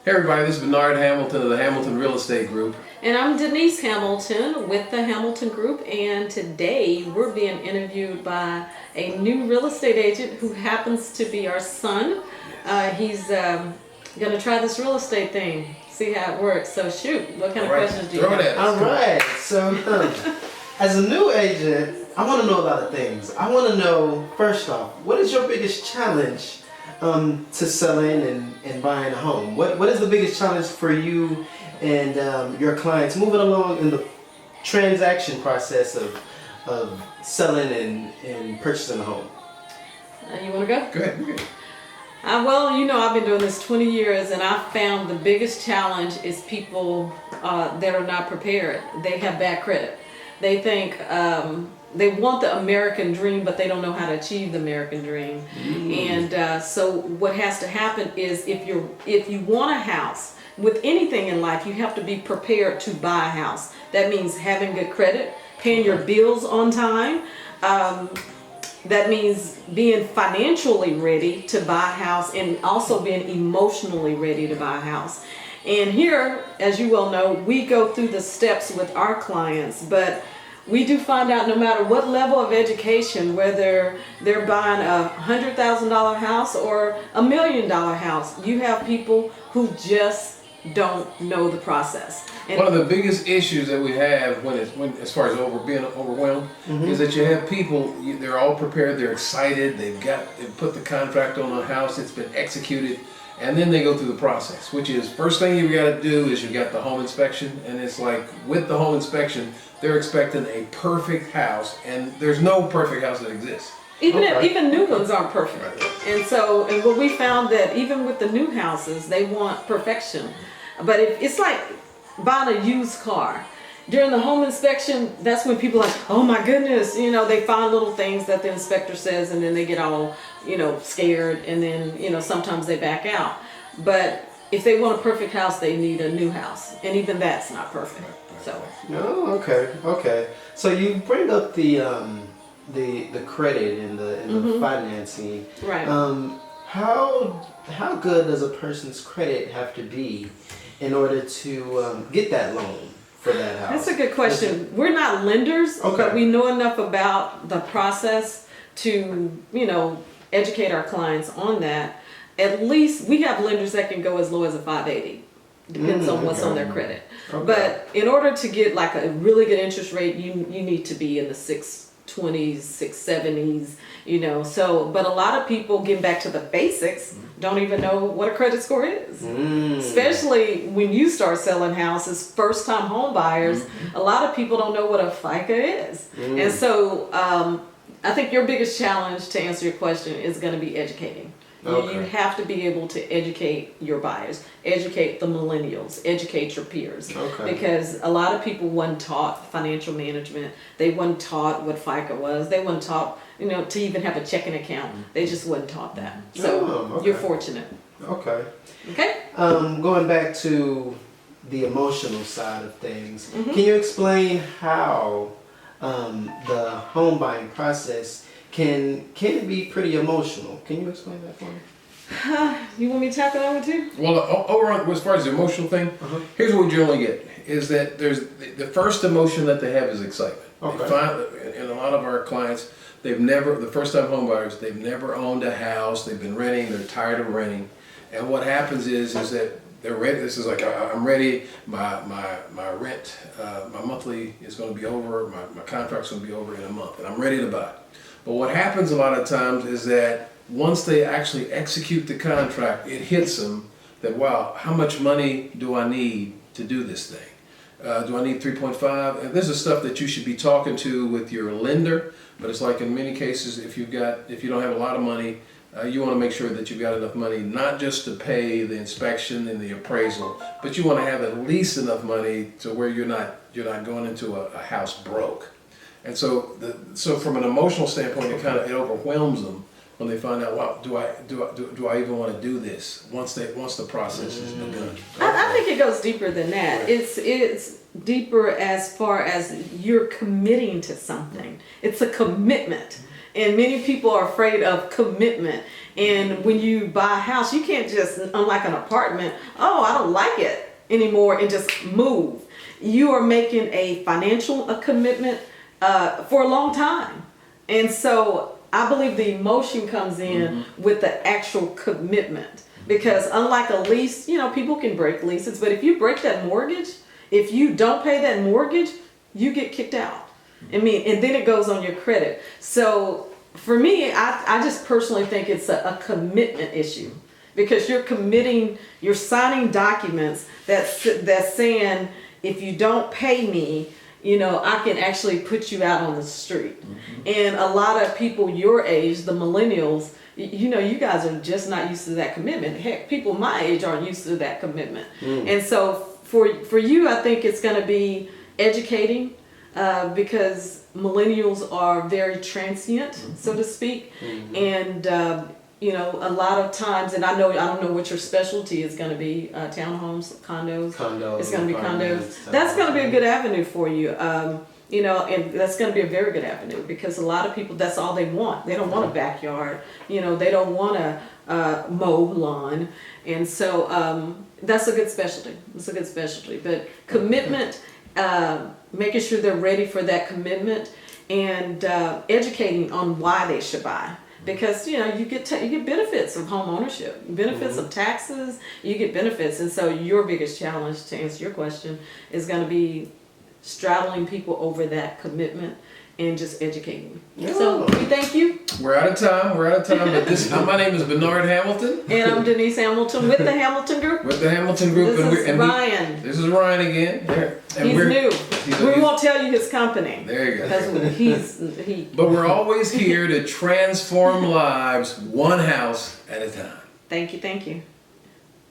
Hey everybody, this is Bernard Hamilton of the Hamilton Real Estate Group. And I'm Denise Hamilton with the Hamilton Group, and today we're being interviewed by a new real estate agent who happens to be our son. He's going to try this real estate thing, see how it works. So shoot, what kind of questions do you Throw it have? at us. All right. So, as a new agent, I want to know a lot of things. I want to know, first off, what is your biggest challenge to selling and buying a home? What is the biggest challenge for you and your clients moving along in the transaction process of selling and purchasing a home? You want to go? Go ahead. Go ahead. Well, you know, I've been doing this 20 years, and I found the biggest challenge is people that are not prepared. They have bad credit. They think they want the American dream, but they don't know how to achieve the American dream. And so what has to happen is if you want a house, with anything in life, you have to be prepared to buy a house. That means having good credit, paying your bills on time. That means being financially ready to buy a house and also being emotionally ready to buy a house. And here, as you well know, we go through the steps with our clients, but we do find out no matter what level of education, whether they're buying a $100,000 house or $1 million house, you have people who just don't know the process. And One of the biggest issues that we have when as far as being overwhelmed is that you have people, they're all prepared, they're excited, they've put the contract on the house, it's been executed, and then they go through the process, which is first thing you've got to do is you've got the home inspection, and it's like with the home inspection, they're expecting a perfect house, and there's no perfect house that exists. even new ones aren't perfect. And what we found that even with the new houses, they want perfection. But it's like buying a used car. During the home inspection, that's when people are like, oh my goodness, they find little things that the inspector says, and then they get all, scared, and then, sometimes they back out. But if they want a perfect house, they need a new house. And even that's not perfect. So. Oh, okay. So you bring up the credit and the financing. Right. How good does a person's credit have to be in order to get that loan for that house? That's a good question. We're not lenders, but we know enough about the process to, educate our clients on that. At least we have lenders that can go as low as a 580. Depends on what's on their credit. Okay. But in order to get like a really good interest rate, you need to be in the 620s, 670s, So, but a lot of people, getting back to the basics, don't even know what a credit score is. Especially when you start selling houses, first time home buyers, a lot of people don't know what a FICA is. And so I think your biggest challenge, to answer your question, is going to be educating. You have to be able to educate your buyers, educate the millennials, educate your peers. Because a lot of people weren't taught financial management. They weren't taught what FICA was. They weren't taught, to even have a checking account. They just weren't taught that. So you're fortunate. Okay. Okay? Going back to the emotional side of things, can you explain how the home buying process can be pretty emotional? Can you explain that for me? You want me to tackle that one too? Well, overall, as far as the emotional thing, here's what we generally get, is that there's the first emotion that they have is excitement. And a lot of our clients, the first time home buyers, they've never owned a house, they've been renting, they're tired of renting. And what happens is that they're ready. This is like, I'm ready, my rent, my monthly is going to be over, my contract's going to be over in a month, and I'm ready to buy. But what happens a lot of times is that once they actually execute the contract, it hits them that, wow, how much money do I need to do this thing? Do I need 3.5? And this is stuff that you should be talking to with your lender, but it's like in many cases, if you don't have a lot of money, you want to make sure that you've got enough money, not just to pay the inspection and the appraisal, but you want to have at least enough money to where you're not going into a house broke. And so from an emotional standpoint, it overwhelms them when they find out, wow, do I even want to do this once the process is begun? I think it goes deeper than that. It's deeper as far as you're committing to something. It's a commitment. And many people are afraid of commitment. And when you buy a house, you can't just, unlike an apartment, oh, I don't like it anymore, and just move. You are making a financial commitment for a long time. And so I believe the emotion comes in with the actual commitment. Because unlike a lease, you know, people can break leases, but if you break that mortgage, if you don't pay that mortgage, you get kicked out. I mean, and then it goes on your credit. So for me, I just personally think it's a commitment issue, because you're committing, you're signing documents that's saying, if you don't pay me, you know, I can actually put you out on the street. And a lot of people your age, the millennials, you know, you guys are just not used to that commitment. Heck, people my age aren't used to that commitment. And so for you, I think it's going to be educating, because millennials are very transient, so to speak. And you know, a lot of times, and I don't know what your specialty is going to be, townhomes, condos. It's going to be condos. That's going to be a good avenue for you. You know, and that's going to be a very good avenue, because a lot of people, that's all they want. They don't want a backyard. You know, they don't want to mow lawn. And so that's a good specialty. It's a good specialty. But commitment, making sure they're ready for that commitment, and educating on why they should buy. Because, you know, you get benefits of home ownership, benefits of taxes, you get benefits. And so your biggest challenge, to answer your question, is going to be straddling people over that commitment and just educating. So we thank you. We're out of time. But my name is Bernard Hamilton. And I'm Denise Hamilton with the Hamilton Group. With the Hamilton Group. This is Ryan. This is Ryan again. There. And He's new. We won't tell you his company. There you go. Because But we're always here to transform lives one house at a time. Thank you.